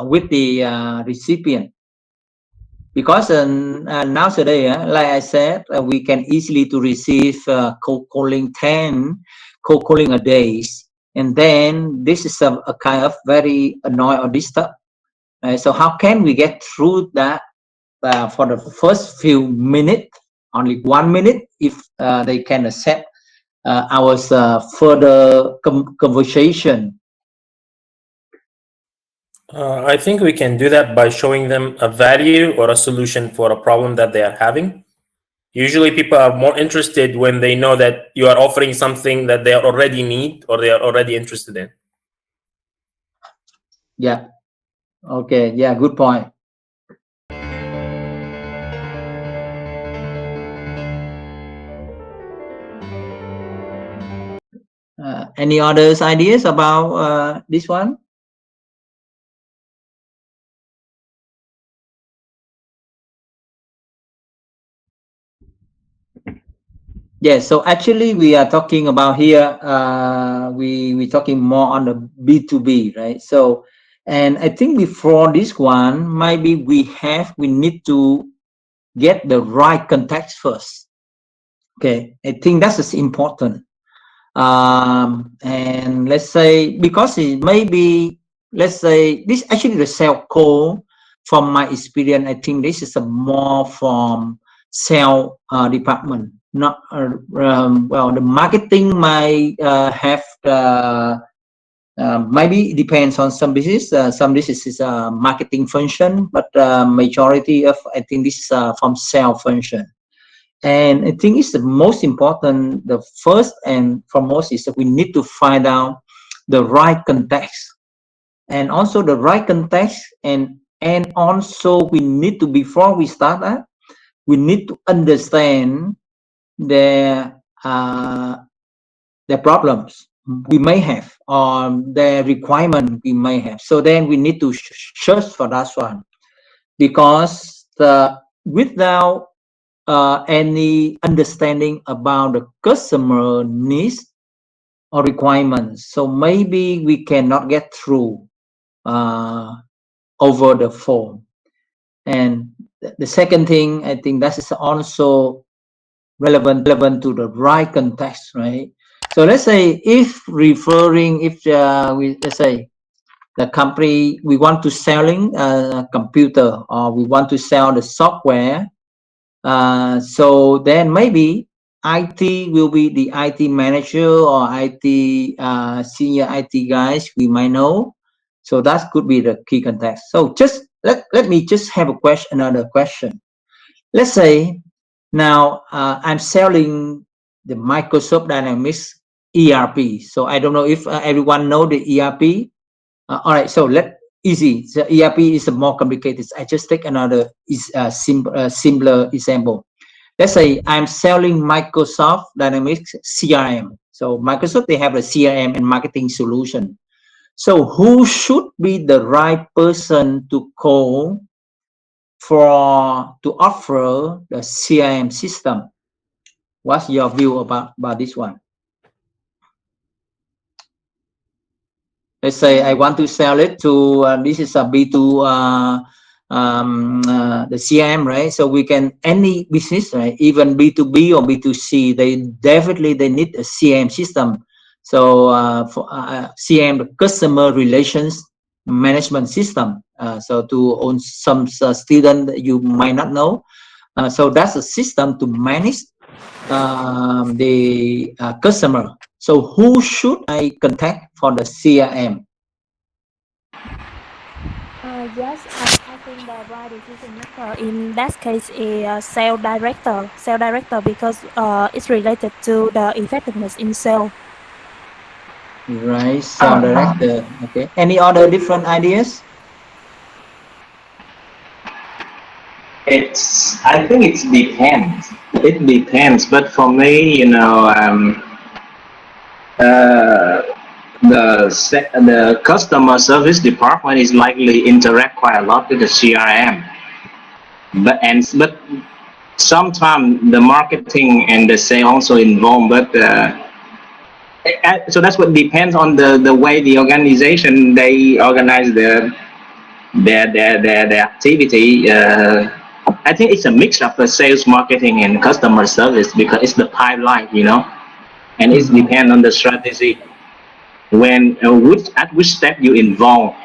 with the recipient. Because nowadays, like I said, we can easily to receive cold calling 10 cold calling a day, and then this is a kind of very annoying or disturb. So how can we get through that for the first few minutes, only 1 minute, if they can accept our further conversation? I think we can do that by showing them a value or a solution for a problem that they are having. Usually people are more interested when they know that you are offering something that they already need or they are already interested in. Yeah. Okay. Yeah, good point. Any others ideas about this one? Yes, so actually we are talking about here, we're talking more on the B2B, right? So, and I think before this one, maybe we need to get the right context first. Okay, I think that's is important. And let's say, because it may be, let's say, this actually the sales call, from my experience, I think this is a more from sales department, not well, the marketing might have maybe it depends on some business. Some business is a marketing function, but majority of, I think, this is from sales function. And I think it's the most important, the first and foremost is that we need to find out the right context, and also the right context, and also we need to, before we start that, we need to understand their problems we may have, or the requirement we may have. So then we need to search for that one, because without any understanding about the customer needs or requirements, so maybe we cannot get through over the phone. And the second thing, I think that is also relevant to the right context, right? So let's say if let's say the company, we want to selling a computer, or we want to sell the software. So then maybe IT will be the IT manager or IT senior IT guys we might know. So that could be the key context. So just let me just have another question. Let's say now I'm selling the Microsoft Dynamics ERP. So I don't know if everyone know the ERP. All right, so easy. The ERP is more complicated. I just take another simpler example. Let's say I'm selling Microsoft Dynamics CRM. So Microsoft, they have a CRM and marketing solution. So who should be the right person to call to offer the CRM system? What's your view about this one? Let's say I want to sell it to this is a B2 the CRM, right? So we can, any business, right, even B2B or B2C, they need a CRM system. So for CRM, the customer relations management system. So to own some student that you might not know. So that's a system to manage the customer. So who should I contact for the CRM? Yes, I think the right decision maker in that case is sales director. Sales director, because it's related to the effectiveness in sale. Right, sales director. Okay. Any other different ideas? I think it depends. It depends, but for me, the customer service department is likely interact quite a lot with the CRM, but sometimes the marketing and the sale also involved. But so that's what depends on the way the organization they organize their activity. I think it's a mix of the sales, marketing, and customer service because it's the pipeline, and it depends on the strategy. When at which step you involve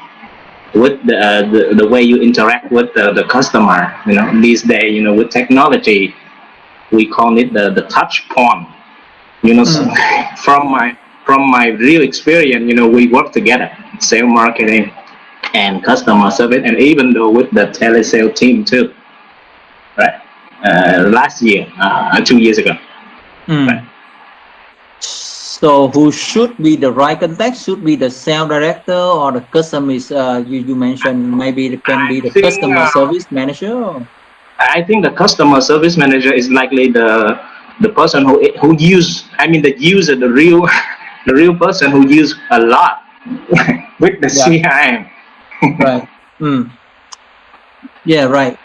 with the way you interact with the customer. These days, with technology, we call it the touch point. So from my real experience, we work together, sales, marketing, and customer service, and even though with the telesale team too, right? Last year, 2 years ago. Right? So who should be the right contact? Should be the sales director or the customer? You mentioned maybe it can be the customer service manager. I think the customer service manager is likely the person who use. I mean the user, the real the real person who use a lot with the CRM. Right. Yeah. Right.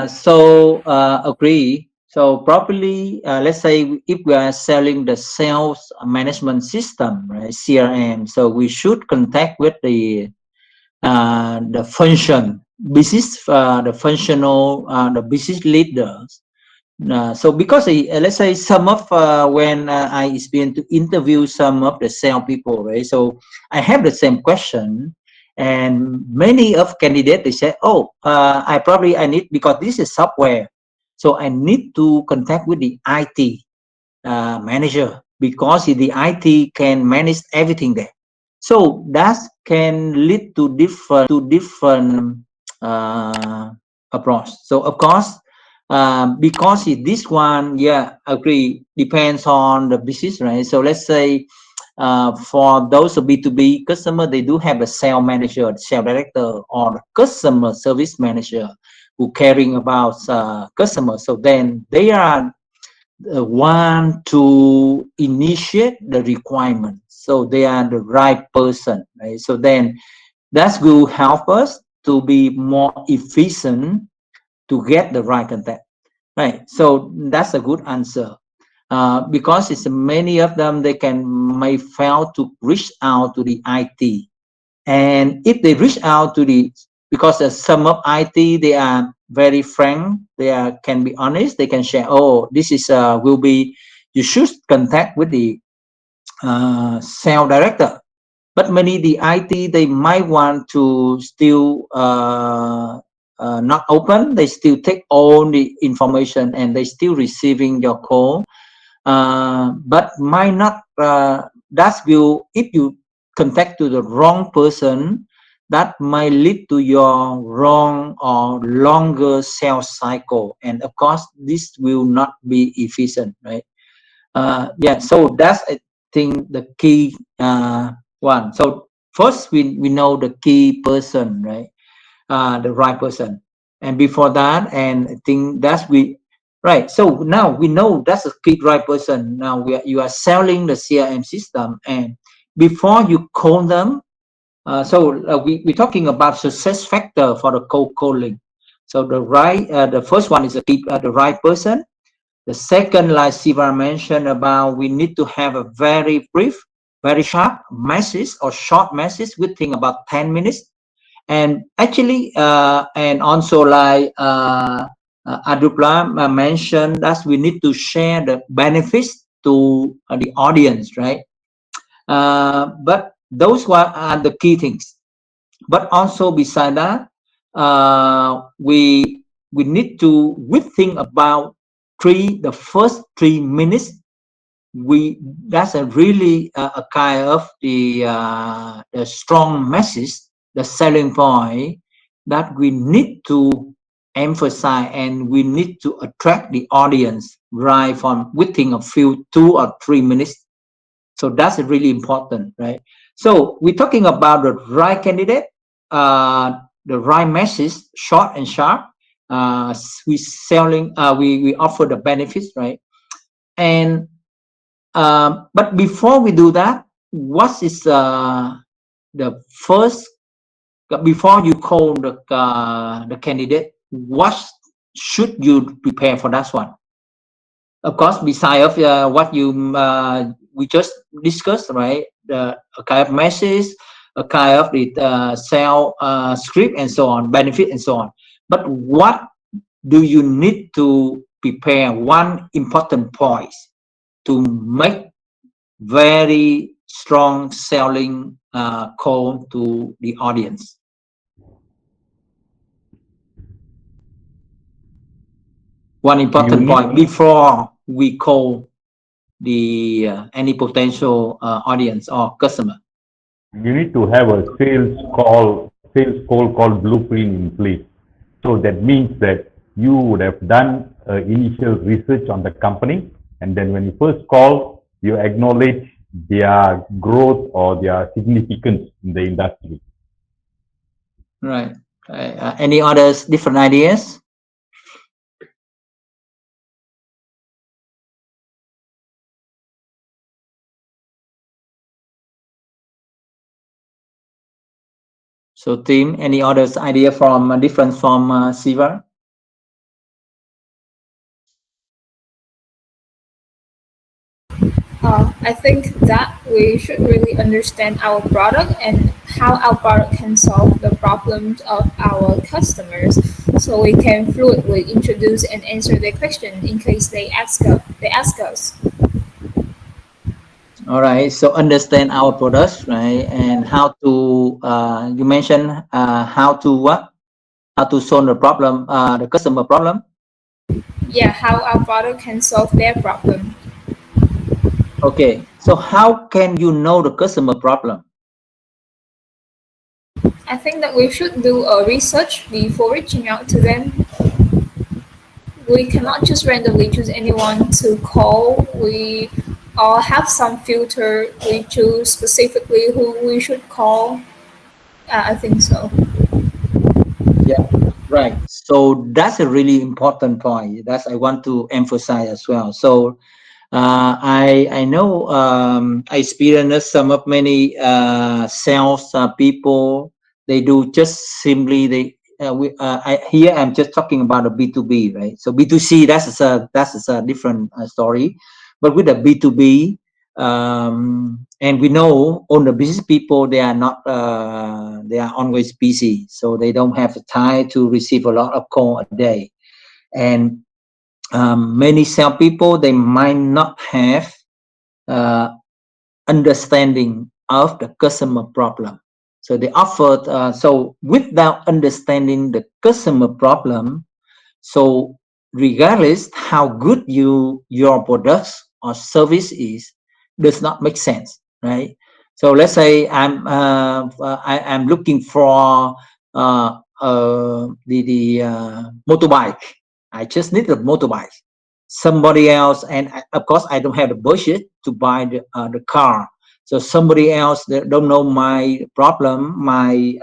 So agree. So probably let's say if we are selling the sales management system, right, CRM, so we should contact with the function business, the functional, the business leaders. So because let's say some of when I experience to interview some of the sales people, right? So I have the same question, and many of candidates they say, "Oh, I need because this is software, so I need to contact with the IT manager because the IT can manage everything there." So that can lead to different approach. So of course, because this one, agree, depends on the business, right? So let's say for those B2B customer, they do have a sales manager, sales director, or customer service manager who caring about customers. So then they are want to initiate the requirement. So they are the right person, right? So then that will help us to be more efficient to get the right contact, right? So that's a good answer. Because it's many of them they may fail to reach out to the IT, and if they reach out to because some of IT they are very frank, can be honest, they can share, oh, this is will be, you should contact with the sales director. But many the IT they might want to still not open, they still take all the information and they still receiving your call, but might not that will, if you contact to the wrong person, that might lead to your wrong or longer sales cycle, and of course this will not be efficient, right? So that's, I think, the key one. So first we know the key person, right? The right person, and before that, and I think that's right. So now we know that's a key right person. Now you are selling the CRM system, and before you call them, we're talking about success factor for the cold calling. So the first one is the right person. The second, like Siva mentioned about, we need to have a very brief, very sharp message or short message within about 10 minutes. And actually, and also like Adupla mentioned, that we need to share the benefits to the audience, right? But those are the key things. But also beside that, we need to think about the first 3 minutes. That's a really a kind of the strong message, the selling point that we need to emphasize, and we need to attract the audience right from within a few 2 or 3 minutes. So that's really important, right? So we're talking about the right candidate, the right message, short and sharp. We offer the benefits, right? And but before we do that, what is the first, before you call the candidate, what should you prepare for that one? Of course, besides of what we just discussed, right? The kind of message, a kind of the sale script and so on, benefit and so on. But what do you need to prepare? One important point to make very strong selling call to the audience. One important point before we call the any potential audience or customer. You need to have a sales call called blueprint in place. So that means that you would have done initial research on the company, and then when you first call, you acknowledge their growth or their significance in the industry. Right. Any others different ideas? So team, any others idea from different from Siva? I think that we should really understand our product and how our product can solve the problems of our customers, so we can fluently introduce and answer their question in case they ask us. All right. So understand our products, right, and how to. You mentioned how to what? How to solve the problem, the customer problem. Yeah, how our product can solve their problem. Okay. So how can you know the customer problem? I think that we should do a research before reaching out to them. We cannot just randomly choose anyone to call. We all have some filter. We choose specifically who we should call. I think so. Yeah. Right. So that's a really important point. That's I want to emphasize as well. So I know I experienced some of many sales people. They do just simply here I'm just talking about a B2B, right? So B2C that's a different story, but with the B2B, and we know all the business people they are not they are always busy, so they don't have the time to receive a lot of call a day, and many sales people they might not have understanding of the customer problem, so they offered so without understanding the customer problem, so regardless how good your products or service is, does not make sense, right? So let's say I'm looking for the motorbike. I just need a motorbike. Somebody else, and of course I don't have the budget to buy the car. So somebody else that don't know my problem, my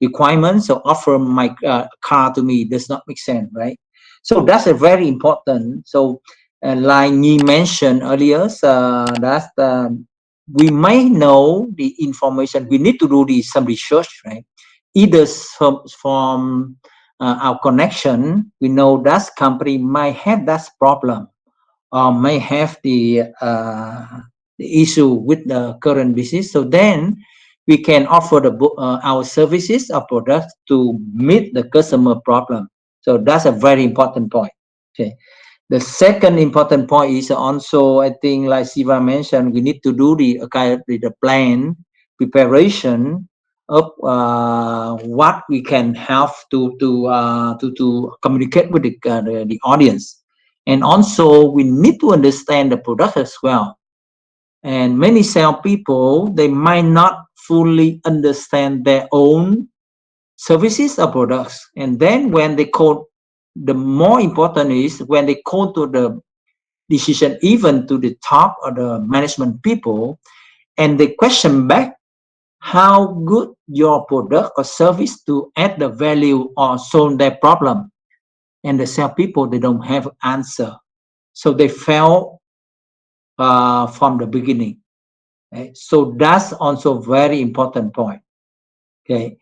requirements, so offer my car to me does not make sense, right? So that's a very important. So like you mentioned earlier, that's we may know the information. We need to do some research, right? Either from our connection, we know that company might have that problem or may have the issue with the current business. So then we can offer our services or products to meet the customer problem. So that's a very important point. Okay. The second important point is also, I think, like Siva mentioned, we need to do the plan preparation of what we can have to communicate with the audience, and also we need to understand the product as well. And many sales people they might not fully understand their own services or products, and then when they call, the more important is when they call to the decision, even to the top or the management people, and they question back how good your product or service to add the value or solve their problem, and the sales people they don't have answer, so they fail from the beginning. Okay? So that's also very important point. Okay,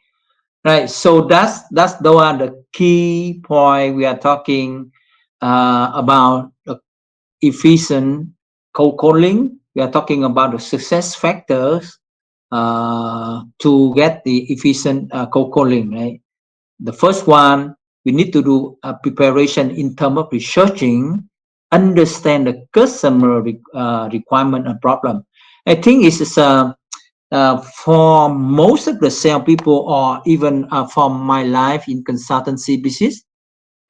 right. So that's those are the key point we are talking about efficient cold calling. We are talking about the success factors to get the efficient cold calling, right? The first one, we need to do a preparation in terms of researching, understand the customer requirement and problem. I think it's for most of the sales people, or even from my life in consultancy business,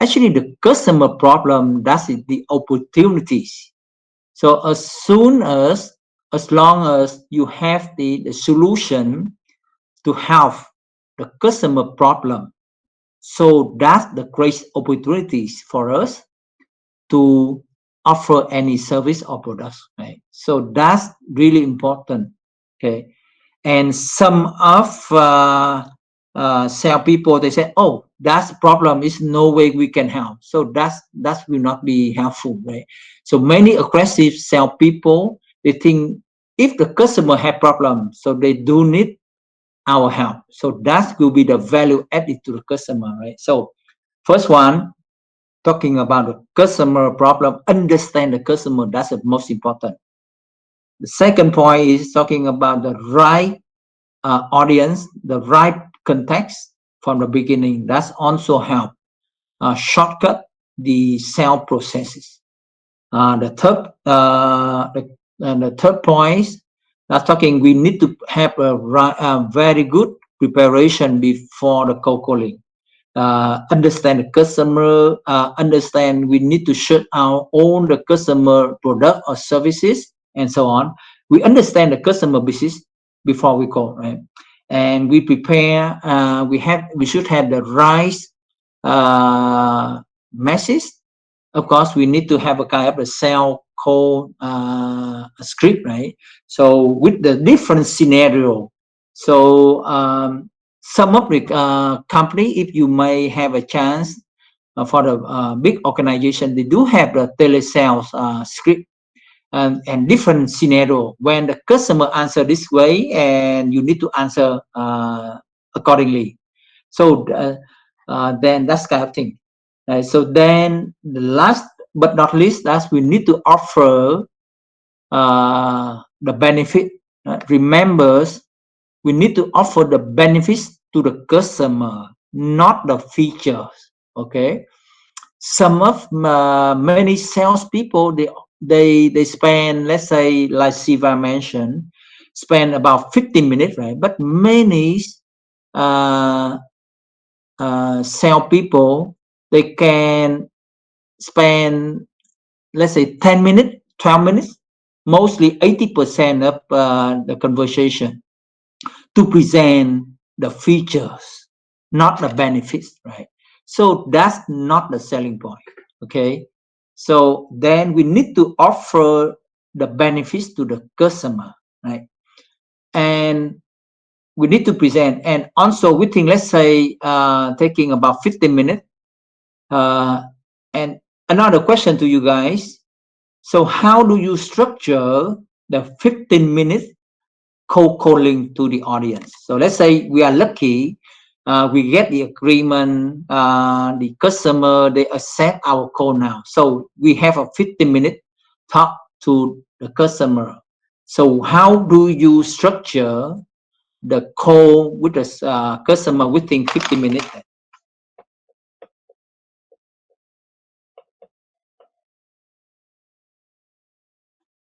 actually the customer problem, that's the opportunities. So as long as you have the solution to help the customer problem, so that's the great opportunities for us to offer any service or products, right? So that's really important. Okay. And some of sales people, they say, oh, that's the problem, is no way we can help. So that will not be helpful, right? So many aggressive sales people, they think if the customer have problems, so they do need our help. So that will be the value added to the customer, right? So first one, talking about the customer problem, understand the customer, that's the most important. The second point is talking about the right audience, the right context from the beginning. That's also help shortcut the sale processes. The third point, that's talking, we need to have a very good preparation before the cold calling. Understand the customer, understand we need to shut out all the customer product or services and so on. We understand the customer business before we call, right? And we prepare, we should have the right message. Of course, we need to have a kind of a sale call script, right? So with the different scenario. So some of the company, if you may have a chance for the big organization, they do have the telesales script and different scenario when the customer answer this way and you need to answer accordingly. So then that's kind of thing. So then the last but not least, that's we need to offer the benefit. Remember, we need to offer the benefits to the customer, not the features. Okay. Some of many salespeople, they spend, let's say, like Siva mentioned, spend about 15 minutes, right? But many sales people, they can spend, let's say, 10 minutes, 12 minutes, mostly 80% of the conversation to present the features, not the benefits, right? So that's not the selling point, okay? So then we need to offer the benefits to the customer, right? And we need to present. And also we think, let's say, taking about 15 minutes. And another question to you guys. So how do you structure the 15 minutes cold calling to the audience? So let's say we are lucky, we get the agreement, the customer, they accept our call now. So we have a 15-minute talk to the customer. So how do you structure the call with the customer within 15 minutes?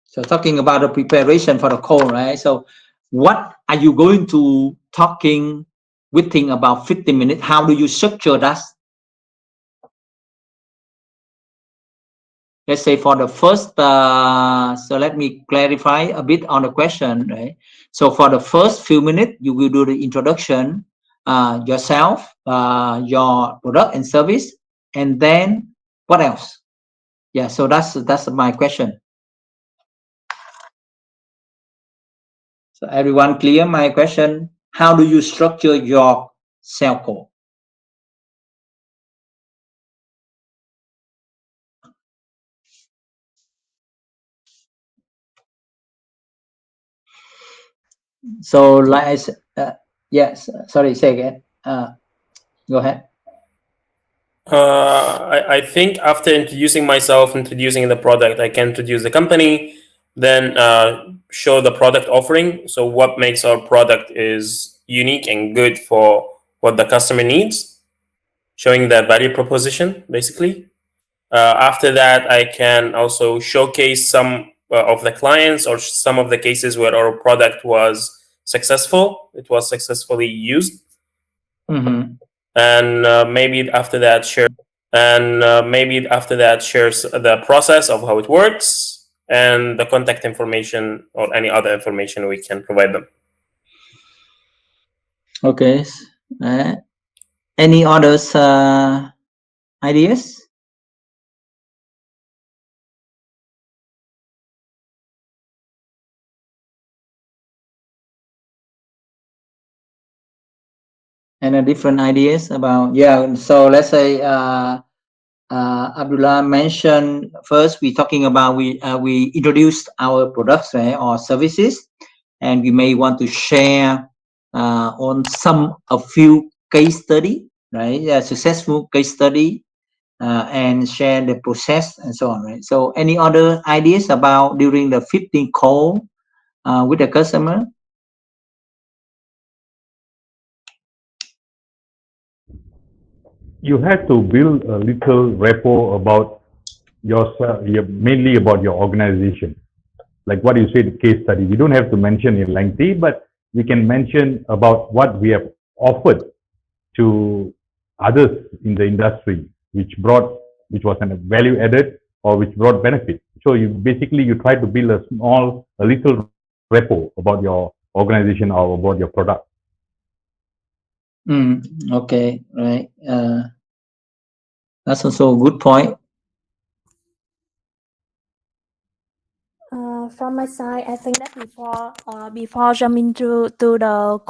So talking about the preparation for the call, right? So what are you going to talking within about 15 minutes? How do you structure that? Let's say for the first, so let me clarify a bit on the question, right? So for the first few minutes, you will do the introduction, yourself, your product and service, and then what else? Yeah, so that's my question. So everyone clear my question? How do you structure your sales call? So like I said, yes, sorry, say again. Go ahead. I think after introducing myself, introducing the product, I can introduce the company, Then show the product offering. So what makes our product is unique and good for what the customer needs, showing the value proposition basically. After that, I can also showcase some of the clients or some of the cases where our product was successful. It was successfully used. And maybe after that shares the process of how it works and the contact information or any other information we can provide them. Okay. Any others ideas? And different ideas about, yeah, so let's say Abdullah mentioned first we're talking about we introduced our products, right, or services, and we may want to share on a few case study, right, successful case study, and share the process and so on, right? So any other ideas about during the 15 call with the customer? You have to build a little rapport about yourself, mainly about your organization. Like what you said, case study. We don't have to mention it lengthy, but we can mention about what we have offered to others in the industry, which was a value added or which brought benefit. So you try to build a little rapport about your organization or about your product. Okay, right. That's also a good point. From my side, I think that before jumping to the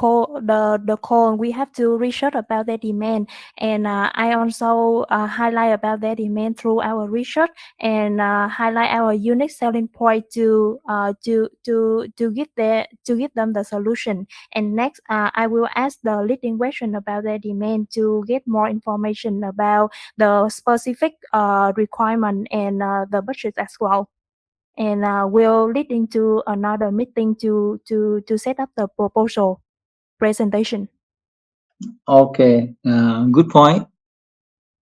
call, we have to research about their demand, and I also highlight about their demand through our research and highlight our unique selling point to give them the solution. And next, I will ask the leading question about their demand to get more information about the specific requirement and the budget as well. And will lead into another meeting to set up the proposal presentation. Okay, good point.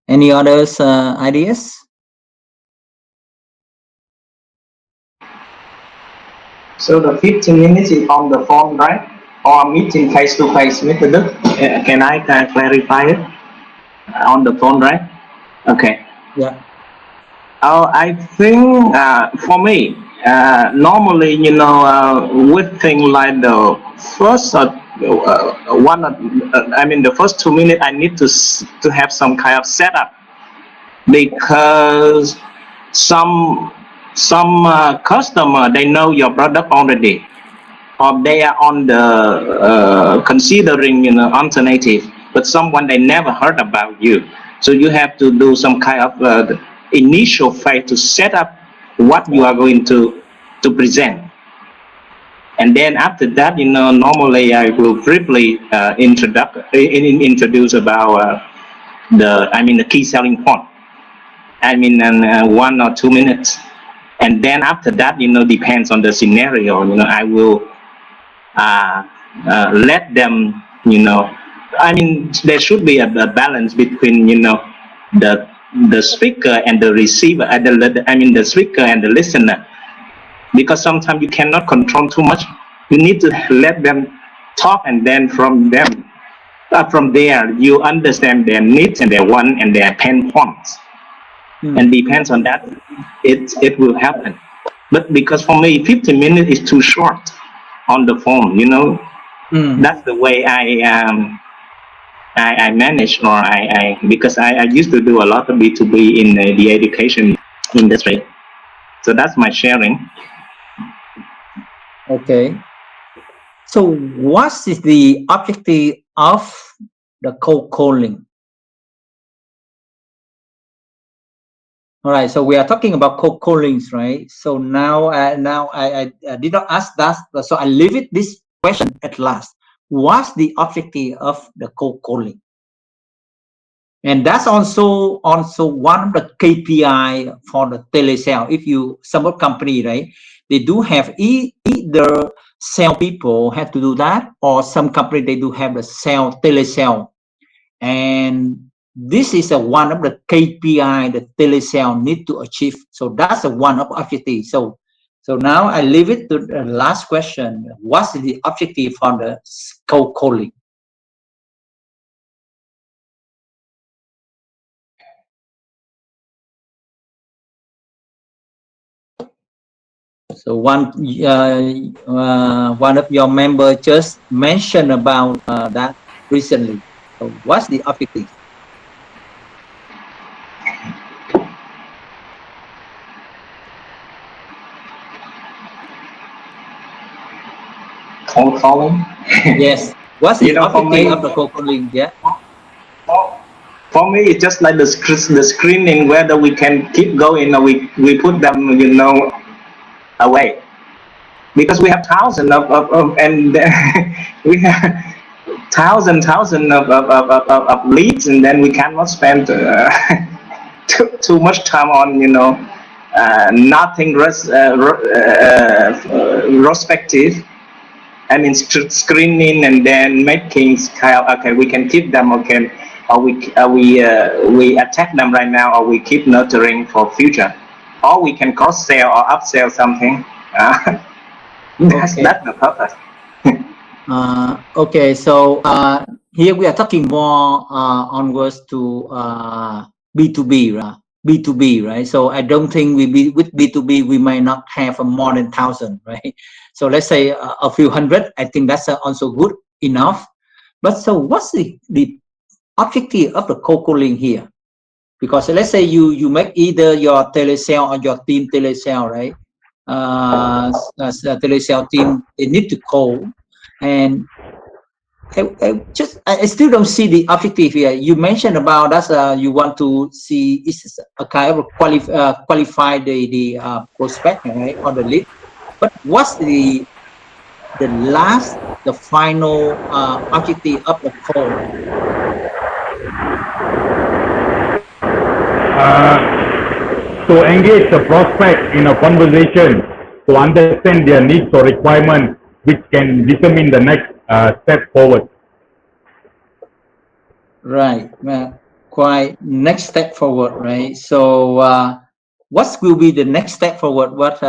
Any others ideas? So the 15 minutes is on the phone, right? Or meeting face to face, Mr. Đức? Can I clarify it? On the phone, right? Okay. Yeah. I think for me, normally, with things like the first the first 2 minutes, I need to have some kind of setup, because some customer, they know your product already, or they are on the considering alternative, but someone they never heard about you. So you have to do some kind of initial phase to set up what you are going to present. And then after that, normally I will briefly introduce about the key selling point. In 1 or 2 minutes. And then after that, depends on the scenario, I will let them, there should be a balance between, the speaker and the receiver, the speaker and the listener, because sometimes you cannot control too much. You need to let them talk, and then from there you understand their needs and their want and their pain points. And depends on that, it will happen. But because for me, 15 minutes is too short on the phone, That's the way I manage, or because I used to do a lot of B2B in the education industry. So that's my sharing. Okay. So what is the objective of the cold calling? All right, so we are talking about cold callings, right? So now I did not ask that, so I leave it this question at last. What's the objective of the cold calling? And that's also one of the KPI for the telesale. If you, some company, right, they do have either sales people have to do that, or some company they do have the telesale, and this is one of the KPI that telesale need to achieve. So that's one of objective. So now I leave it to the last question. What's the objective for the cold calling? So one of your members just mentioned about that recently. So what's the objective? Cold calling? Yes. What's the objective of the cold calling? Yeah. For me, it's just like the screening, whether we can keep going or we put them, you know, away. Because we have thousands of and we have thousands of leads, and then we cannot spend too much time on, you know, nothing retrospective. I mean, screening and then making okay, we can keep them, okay, or we attack them right now, or we keep nurturing for future, or we can cross sell or upsell something. That's the purpose. Okay, so here we are talking more onwards to B2B, right? B2B, right? So I don't think with B2B we might not have more than 1,000, right? So let's say a few hundred. I think that's also good enough. But so what's the objective of the cold calling here? Because let's say you make either your telesale or your team telesale, right? As a telesale team, they need to call, and I still don't see the objective here. You mentioned about that you want to see is a kind of qualify the prospect, right, or the lead. But what's the final objective of the call? To engage the prospect in a conversation to understand their needs or requirements, which can determine the next step forward. Right. Quite next step forward, right? So what will be the next step forward? What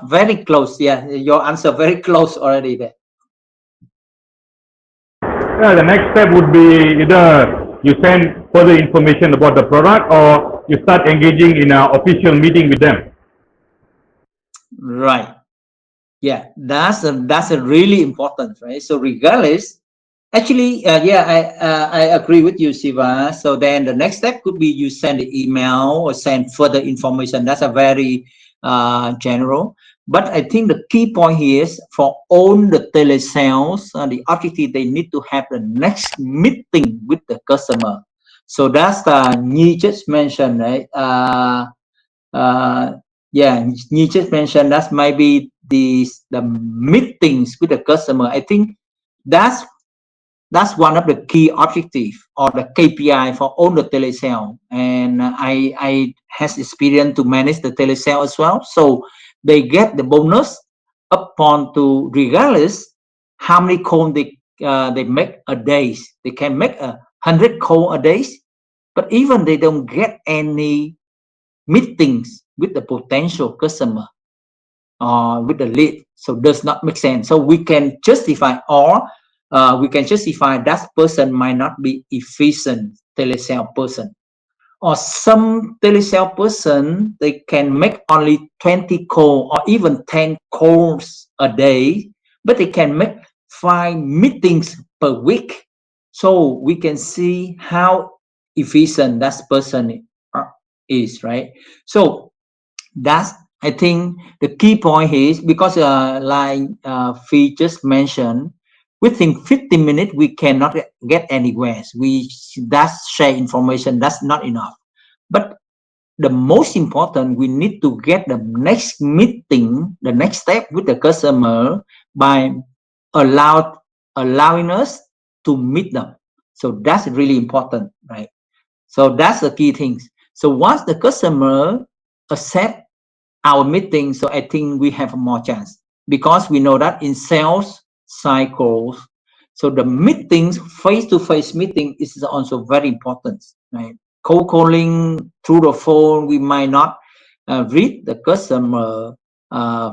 very close? Yeah, your answer very close already there. Yeah, the next step would be either you send further information about the product, or you start engaging in an official meeting with them. Right. Yeah, that's a really important, right? So regardless, actually, I agree with you, Siva. So then the next step could be you send the email or send further information. That's a very general. But I think the key point here is for all the telesales, the objective, they need to have the next meeting with the customer. So that's Nhi just mentioned, right? Nhi just mentioned that maybe the meetings with the customer. I think that's one of the key objectives or the KPI for all the telesale. And I has experience to manage the telesale as well. So they get the bonus upon to regardless how many calls they make a day. They can make 100 calls a day, but even they don't get any meetings with the potential customer or with the lead. So does not make sense. So we can justify that person might not be efficient telesale person, or some telesale person they can make only 20 calls or even 10 calls a day, but they can make 5 meetings per week. So we can see how efficient that person is, right? So that's, I think the key point is because like Phi just mentioned, within 15 minutes we cannot get anywhere. We that's share information, that's not enough. But the most important, we need to get the next meeting, the next step with the customer by allowing us to meet them. So that's really important, right? So that's the key things. So once the customer accept our meeting. So I think we have more chance, because we know that in sales cycles, so the meetings, face-to-face meeting is also very important, right? Cold calling through the phone, we might not read the customer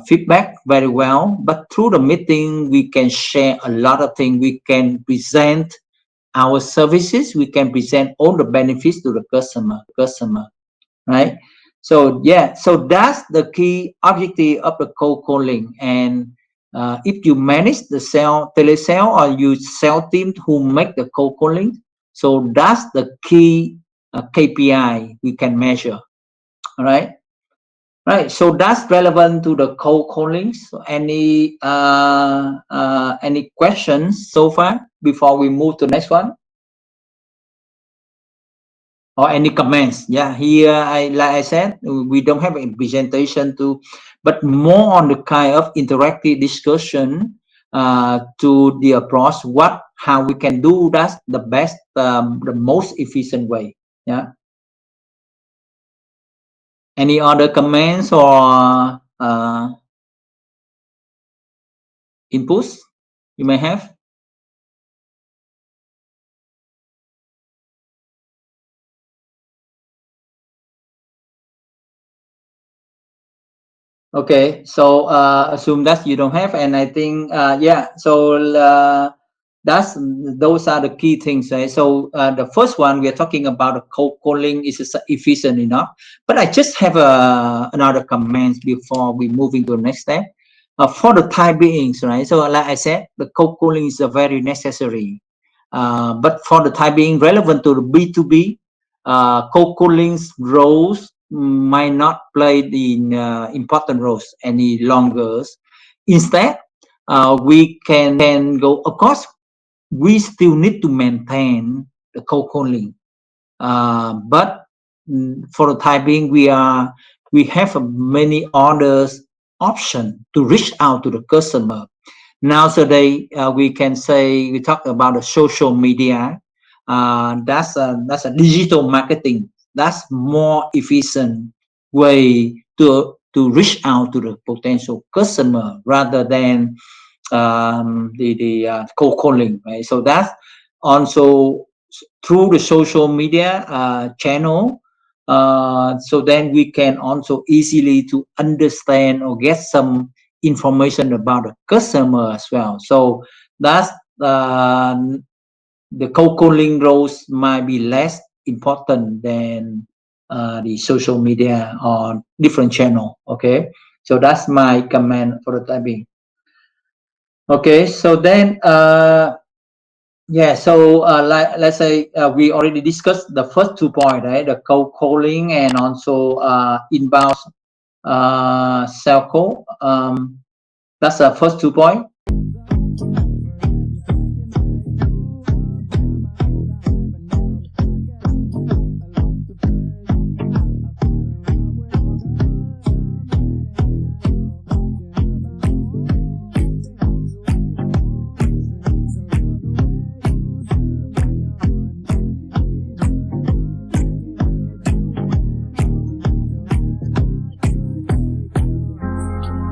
feedback very well, but through the meeting, we can share a lot of things. We can present our services, we can present all the benefits to the customer, right? So yeah, so that's the key objective of the cold calling. And if you manage the telesale, or you sell team who make the cold calling, so that's the key KPI we can measure. All right. Right, so that's relevant to the cold calling. So any questions so far before we move to the next one? Or any comments? Yeah, here like I said, we don't have a presentation to, but more on the kind of interactive discussion to the approach, how we can do that the best, the most efficient way. Yeah. Any other comments or inputs you may have? Okay, so assume that you don't have, and I think yeah. So those are the key things, right? So the first one we are talking about, the cold calling is efficient enough. But I just have another comment before we move into the next step. For the time being, right? So like I said, the cold calling is very necessary. But for the time being, relevant to the B2B, cold calling's roles might not play the important roles any longer. Instead, we can go, of course, we still need to maintain the cold calling. But for the time being, we have many others option to reach out to the customer. Nowadays, we can say, we talk about the social media. That's a digital marketing. That's more efficient way to reach out to the potential customer rather than the cold calling, right? So that's also through the social media channel. So then we can also easily to understand or get some information about the customer as well. So that's the cold calling roles might be less important than the social media or different channel. Okay, so that's my comment for the time being. Okay, so then yeah, so let's say we already discussed the first 2 points, right? The cold calling and also inbound sell call. That's the first 2 points.